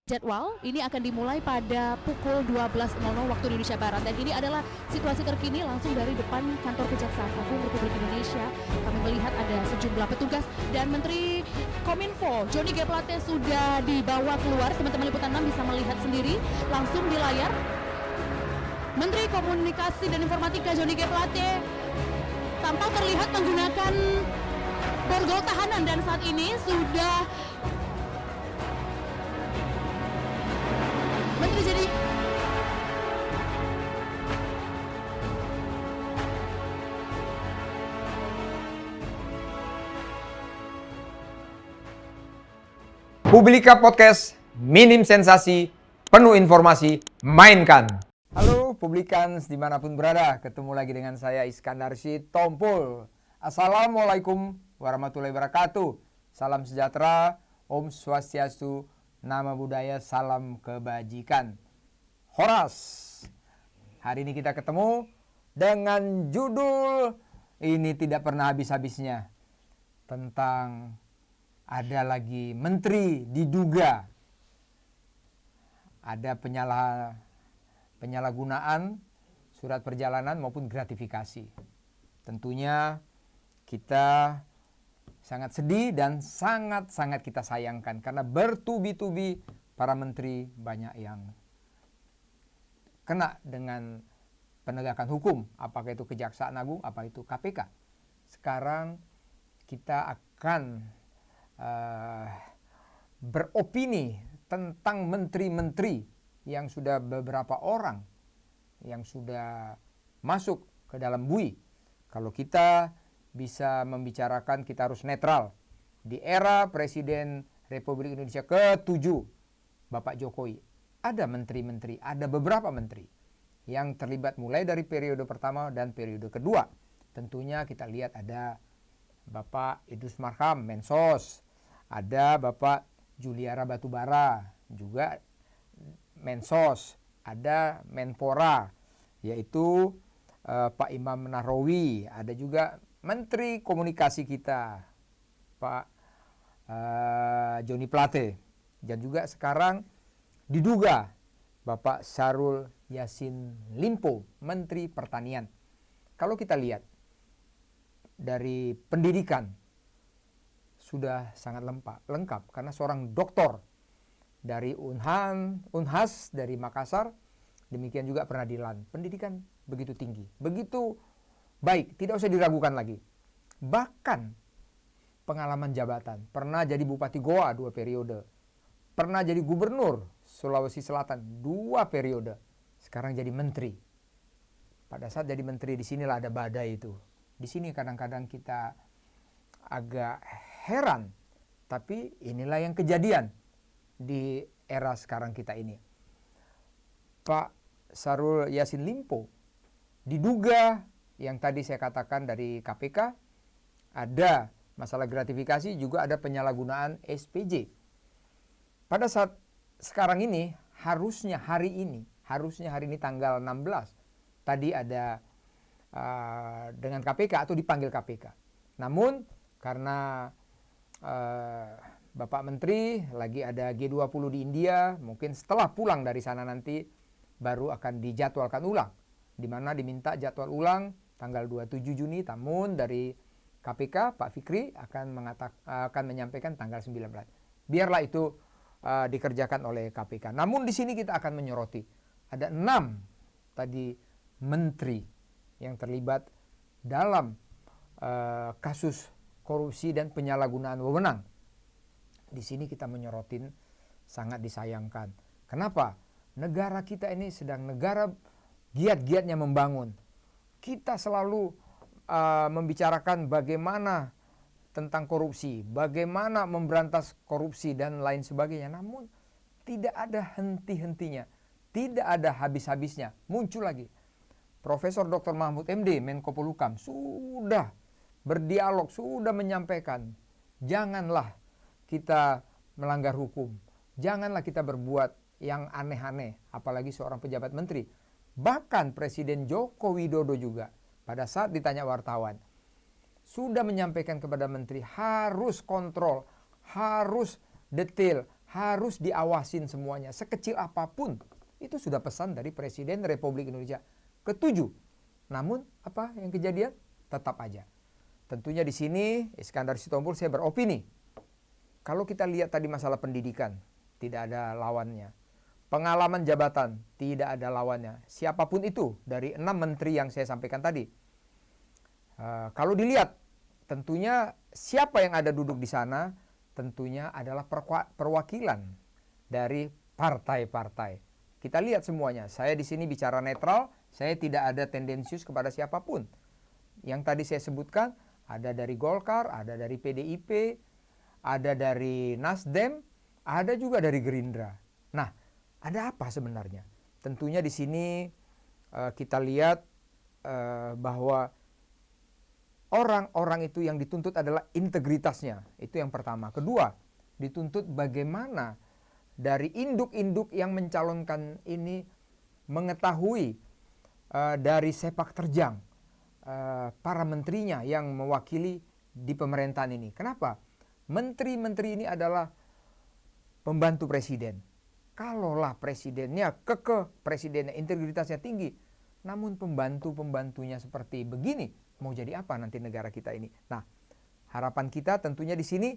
Jadwal ini akan dimulai pada pukul 12.00 waktu Indonesia Barat, dan ini adalah situasi terkini langsung dari depan kantor Kejaksaan Agung Republik Indonesia. Kami melihat ada sejumlah petugas dan Menteri Kominfo Johnny G. Plate sudah dibawa keluar. Teman-teman liputan 6 bisa melihat sendiri langsung di layar. Menteri Komunikasi dan Informatika Johnny G. Plate tampak terlihat menggunakan borgol tahanan dan saat ini sudah Menteri jadi Publika Podcast, minim sensasi, penuh informasi, mainkan. Halo Publikans dimanapun berada, ketemu lagi dengan saya Iskandar Sitompul. Assalamualaikum warahmatullahi wabarakatuh. Salam sejahtera, Om Swastiastu, Nama Budaya, salam kebajikan. Horas. Hari ini kita ketemu dengan judul ini tidak pernah habis-habisnya. Tentang ada lagi menteri diduga ada penyalahgunaan surat perjalanan maupun gratifikasi. Tentunya kita sangat sedih dan sangat-sangat kita sayangkan karena bertubi-tubi para menteri banyak yang kena dengan penegakan hukum, apakah itu Kejaksaan Agung, apa itu KPK. Sekarang kita akan beropini tentang menteri-menteri yang sudah beberapa orang yang sudah masuk ke dalam bui. Kalau kita bisa membicarakan, kita harus netral. Di era Presiden Republik Indonesia ke-7, Bapak Jokowi, ada menteri-menteri, ada beberapa menteri yang terlibat mulai dari periode pertama dan periode kedua. Tentunya kita lihat ada Bapak Idrus Marham, Mensos, ada Bapak Juliara Batubara, juga Mensos, ada Menpora, yaitu Pak Imam Nahrawi, ada juga Menteri Komunikasi kita, Pak Johnny Plate, dan juga sekarang diduga Bapak Syahrul Yassin Limpo, Menteri Pertanian. Kalau kita lihat dari pendidikan sudah sangat lengkap karena seorang doktor dari Unhas dari Makassar, demikian juga Peradilan. Pendidikan begitu tinggi, begitu baik, tidak usah diragukan lagi. Bahkan pengalaman jabatan, pernah jadi Bupati Goa 2 periode, pernah jadi Gubernur Sulawesi Selatan 2 periode, sekarang jadi menteri. Pada saat jadi menteri, disinilah ada badai itu. Di sini kadang-kadang kita agak heran, tapi inilah yang kejadian di era sekarang kita ini. Pak Syahrul Yassin Limpo diduga yang tadi saya katakan dari KPK, ada masalah gratifikasi, juga ada penyalahgunaan SPJ. Pada saat sekarang ini, harusnya hari ini tanggal 16, tadi ada dengan KPK atau dipanggil KPK. Namun karena Bapak Menteri lagi ada G20 di India, mungkin setelah pulang dari sana nanti baru akan dijadwalkan ulang, di mana diminta jadwal ulang tanggal 27 Juni, namun dari KPK Pak Fikri akan menyampaikan tanggal 19. Biarlah itu dikerjakan oleh KPK. Namun di sini kita akan menyoroti ada 6 tadi menteri yang terlibat dalam kasus korupsi dan penyalahgunaan wewenang. Di sini kita menyorotin sangat disayangkan. Kenapa? Negara kita ini sedang negara giat-giatnya membangun. Kita selalu membicarakan bagaimana tentang korupsi, bagaimana memberantas korupsi dan lain sebagainya. Namun tidak ada henti-hentinya, tidak ada habis-habisnya. Muncul lagi. Profesor Dr. Mahfud MD, Menko Polhukam, sudah berdialog, sudah menyampaikan, janganlah kita melanggar hukum, janganlah kita berbuat yang aneh-aneh, apalagi seorang pejabat menteri. Bahkan Presiden Joko Widodo juga pada saat ditanya wartawan sudah menyampaikan kepada menteri harus kontrol, harus detail, harus diawasin semuanya, sekecil apapun. Itu sudah pesan dari Presiden Republik Indonesia ke-7. Namun apa yang kejadian? Tetap aja. Tentunya di sini Iskandar Sitompul saya beropini. Kalau kita lihat tadi masalah pendidikan, tidak ada lawannya. Pengalaman jabatan, tidak ada lawannya. Siapapun itu dari 6 menteri yang saya sampaikan tadi. Kalau dilihat, tentunya siapa yang ada duduk di sana, tentunya adalah perwakilan dari partai-partai. Kita lihat semuanya. Saya di sini bicara netral, saya tidak ada tendensius kepada siapapun. Yang tadi saya sebutkan, ada dari Golkar, ada dari PDIP, ada dari Nasdem, ada juga dari Gerindra. Nah, ada apa sebenarnya? Tentunya di sini kita lihat bahwa orang-orang itu yang dituntut adalah integritasnya. Itu yang pertama. Kedua, dituntut bagaimana dari induk-induk yang mencalonkan ini mengetahui dari sepak terjang para menterinya yang mewakili di pemerintahan ini. Kenapa? Menteri-menteri ini adalah pembantu presiden. Kalaulah presidennya presidennya integritasnya tinggi, namun pembantu-pembantunya seperti begini, mau jadi apa nanti negara kita ini? Nah, harapan kita tentunya di sini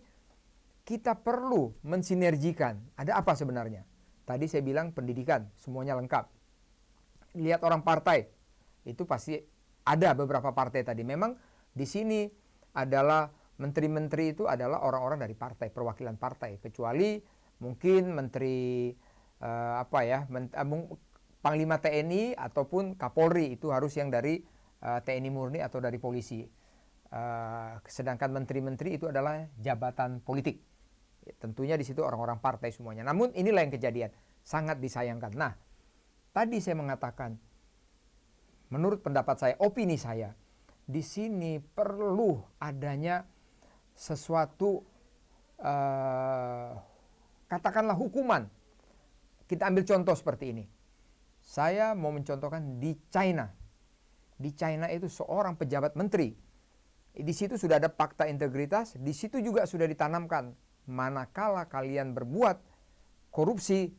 kita perlu mensinergikan. Ada apa sebenarnya? Tadi saya bilang pendidikan, semuanya lengkap. Lihat orang partai, itu pasti ada beberapa partai tadi. Memang di sini adalah menteri-menteri itu adalah orang-orang dari partai, perwakilan partai. Kecuali mungkin menteri Panglima TNI ataupun Kapolri, itu harus yang dari TNI murni atau dari polisi. Sedangkan menteri-menteri itu adalah jabatan politik. Tentunya di situ orang-orang partai semuanya. Namun inilah yang kejadian, sangat disayangkan. Nah, tadi saya mengatakan, menurut pendapat saya, opini saya, di sini perlu adanya sesuatu katakanlah hukuman. Kita ambil contoh seperti ini. Saya mau mencontohkan di China. Di China itu seorang pejabat menteri. Di situ sudah ada fakta integritas, di situ juga sudah ditanamkan manakala kalian berbuat korupsi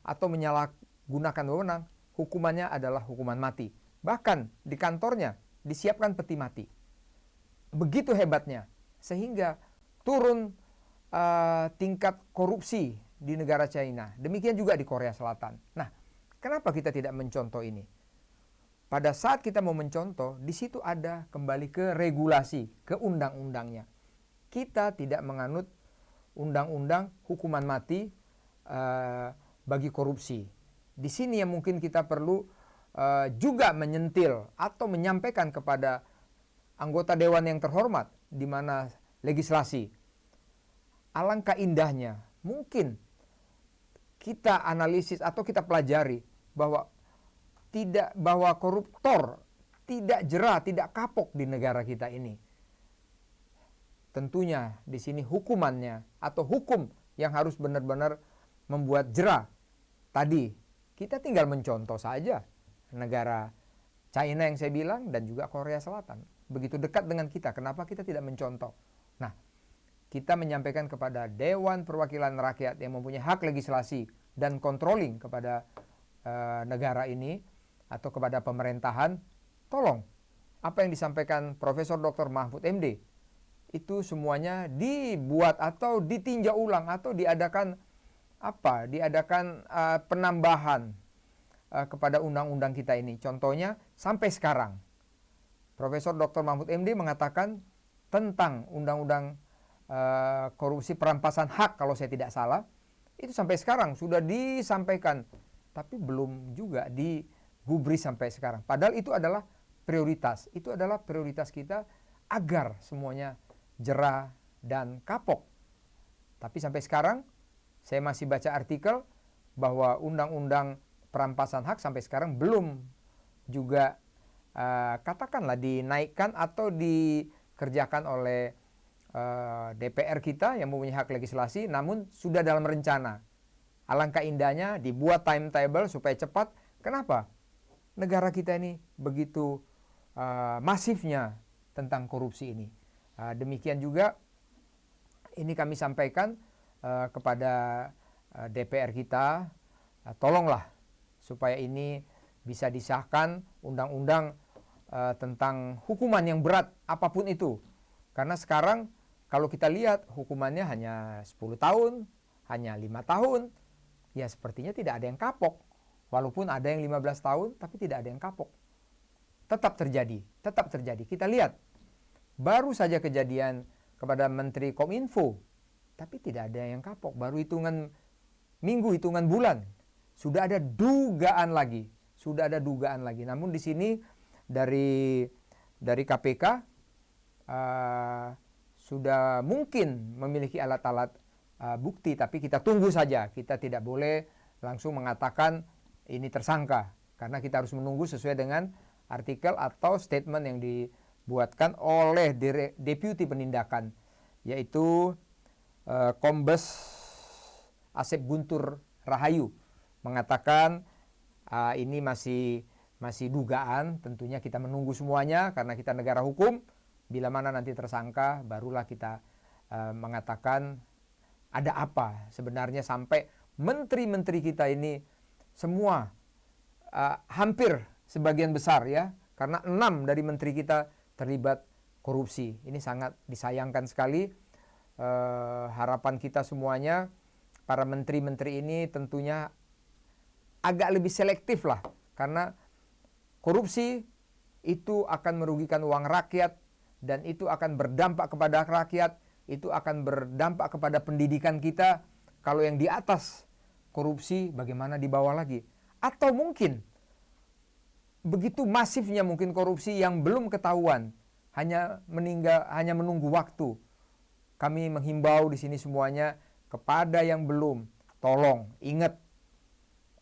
atau menyalahgunakan wewenang, hukumannya adalah hukuman mati. Bahkan di kantornya disiapkan peti mati. Begitu hebatnya, sehingga turun tingkat korupsi di negara China. Demikian juga di Korea Selatan. Nah, kenapa kita tidak mencontoh ini? Pada saat kita mau mencontoh, di situ ada kembali ke regulasi, ke undang-undangnya. Kita tidak menganut undang-undang hukuman mati bagi korupsi. Di sini yang mungkin kita perlu juga menyentil atau menyampaikan kepada anggota dewan yang terhormat, di mana legislasi. Alangkah indahnya, mungkin kita analisis atau kita pelajari bahwa koruptor tidak jera, tidak kapok di negara kita ini. Tentunya di sini hukumannya atau hukum yang harus benar-benar membuat jera. Tadi kita tinggal mencontoh saja negara China yang saya bilang dan juga Korea Selatan. Begitu dekat dengan kita, kenapa kita tidak mencontoh? Nah, kita menyampaikan kepada Dewan Perwakilan Rakyat yang mempunyai hak legislasi dan controlling kepada negara ini atau kepada pemerintahan, tolong apa yang disampaikan Profesor Dr. Mahfud MD itu semuanya dibuat atau ditinjau ulang atau diadakan penambahan kepada undang-undang kita ini. Contohnya sampai sekarang Profesor Dr. Mahfud MD mengatakan tentang undang-undang korupsi perampasan hak, kalau saya tidak salah, itu sampai sekarang sudah disampaikan, tapi belum juga digubris sampai sekarang. Padahal itu adalah prioritas. Itu adalah prioritas kita agar semuanya jera dan kapok. Tapi sampai sekarang saya masih baca artikel bahwa undang-undang perampasan hak sampai sekarang belum juga katakanlah dinaikkan atau dikerjakan oleh DPR kita yang mempunyai hak legislasi, namun sudah dalam rencana. Alangkah indahnya dibuat timetable supaya cepat. Kenapa? Negara kita ini begitu masifnya tentang korupsi ini. Demikian juga ini kami sampaikan kepada DPR kita, tolonglah supaya ini bisa disahkan undang-undang tentang hukuman yang berat apapun itu. Karena sekarang kalau kita lihat hukumannya hanya 10 tahun, hanya 5 tahun, ya sepertinya tidak ada yang kapok. Walaupun ada yang 15 tahun, tapi tidak ada yang kapok. Tetap terjadi, tetap terjadi. Kita lihat, baru saja kejadian kepada Menteri Kominfo, tapi tidak ada yang kapok. Baru hitungan minggu, hitungan bulan, sudah ada dugaan lagi. Sudah ada dugaan lagi. Namun di sini dari KPK sudah mungkin memiliki alat-alat bukti, tapi kita tunggu saja. Kita tidak boleh langsung mengatakan ini tersangka, karena kita harus menunggu sesuai dengan artikel atau statement yang dibuatkan oleh Deputi Penindakan, yaitu Kombes Asep Guntur Rahayu, mengatakan ini masih dugaan. Tentunya kita menunggu semuanya karena kita negara hukum. Bila mana nanti tersangka, barulah kita mengatakan ada apa sebenarnya sampai menteri-menteri kita ini semua hampir sebagian besar ya, karena 6 dari menteri kita terlibat korupsi. Ini sangat disayangkan sekali. Harapan kita semuanya, para menteri-menteri ini tentunya agak lebih selektif lah, karena korupsi itu akan merugikan uang rakyat, dan itu akan berdampak kepada rakyat, itu akan berdampak kepada pendidikan kita. Kalau yang di atas korupsi, bagaimana di bawah lagi? Atau mungkin begitu masifnya mungkin korupsi yang belum ketahuan, hanya menunggu waktu. Kami menghimbau di sini semuanya kepada yang belum, tolong ingat,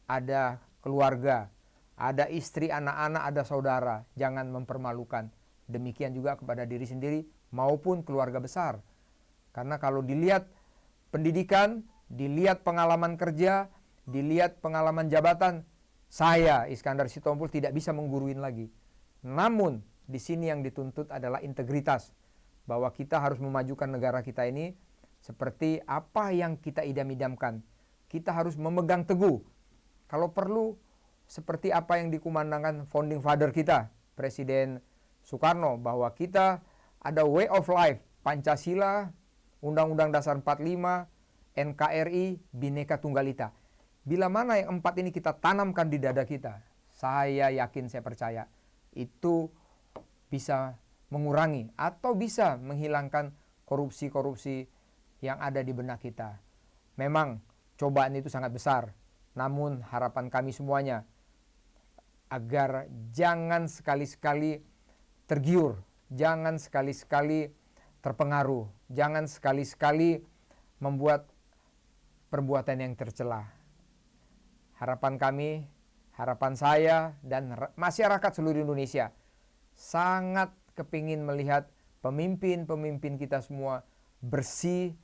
ada keluarga, ada istri, anak-anak, ada saudara, jangan mempermalukan. Demikian juga kepada diri sendiri maupun keluarga besar. Karena kalau dilihat pendidikan, dilihat pengalaman kerja, dilihat pengalaman jabatan, saya Iskandar Sitompul tidak bisa mengguruin lagi. Namun di sini yang dituntut adalah integritas, bahwa kita harus memajukan negara kita ini seperti apa yang kita idam-idamkan. Kita harus memegang teguh. Kalau perlu seperti apa yang dikumandangkan founding father kita, Presiden Soekarno, bahwa kita ada way of life, Pancasila, Undang-Undang Dasar 45, NKRI, Bhinneka Tunggal Ika. Bila mana yang 4 ini kita tanamkan di dada kita, saya yakin, saya percaya, itu bisa mengurangi atau bisa menghilangkan korupsi-korupsi yang ada di benak kita. Memang cobaan itu sangat besar, namun harapan kami semuanya agar jangan sekali-sekali tergiur, jangan sekali-sekali terpengaruh, jangan sekali-sekali membuat perbuatan yang tercela. Harapan kami, harapan saya dan masyarakat seluruh Indonesia sangat kepingin melihat pemimpin-pemimpin kita semua bersih,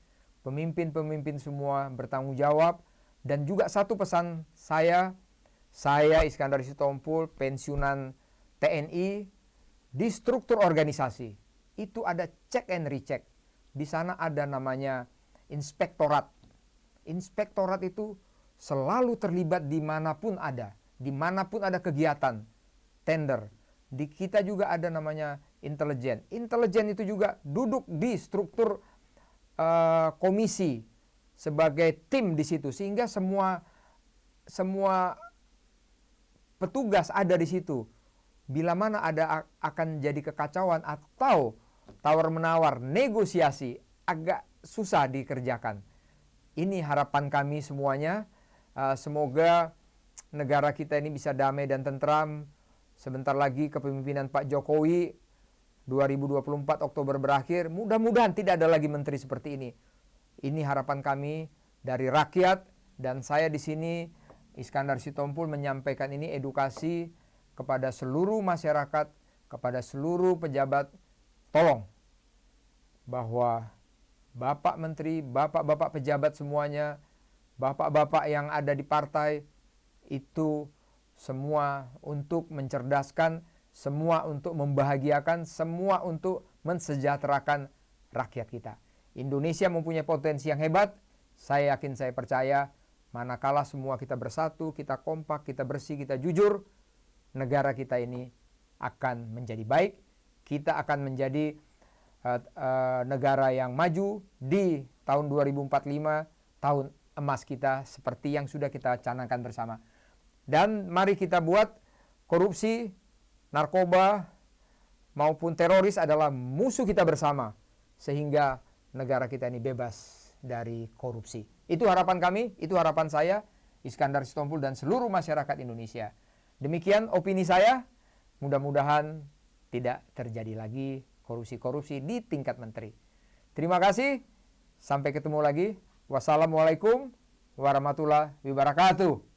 pemimpin-pemimpin semua bertanggung jawab. Dan juga satu pesan saya Iskandar Sitompul, pensiunan TNI, di struktur organisasi itu ada check and recheck. Di sana ada namanya inspektorat. Inspektorat itu selalu terlibat dimanapun ada kegiatan tender. Di kita juga ada namanya intelijen. Intelijen itu juga duduk di struktur komisi sebagai tim di situ, sehingga semua petugas ada di situ. Bila mana akan jadi kekacauan atau tawar-menawar, negosiasi, agak susah dikerjakan. Ini harapan kami semuanya. Semoga negara kita ini bisa damai dan tentram. Sebentar lagi kepemimpinan Pak Jokowi 2024 Oktober berakhir. Mudah-mudahan tidak ada lagi menteri seperti ini. Ini harapan kami dari rakyat, dan saya di sini Iskandar Sitompul menyampaikan ini edukasi kepada seluruh masyarakat, kepada seluruh pejabat. Tolong bahwa Bapak Menteri, Bapak-bapak pejabat semuanya, Bapak-bapak yang ada di partai, itu semua untuk mencerdaskan, semua untuk membahagiakan, semua untuk mensejahterakan rakyat kita. Indonesia mempunyai potensi yang hebat. Saya yakin, saya percaya manakala semua kita bersatu, kita kompak, kita bersih, kita jujur, negara kita ini akan menjadi baik. Kita akan menjadi negara yang maju di tahun 2045, tahun emas kita seperti yang sudah kita canangkan bersama. Dan mari kita buat korupsi, narkoba, maupun teroris adalah musuh kita bersama, sehingga negara kita ini bebas dari korupsi. Itu harapan kami, itu harapan saya, Iskandar Sitompul dan seluruh masyarakat Indonesia. Demikian opini saya, mudah-mudahan tidak terjadi lagi korupsi-korupsi di tingkat menteri. Terima kasih, sampai ketemu lagi. Wassalamualaikum warahmatullahi wabarakatuh.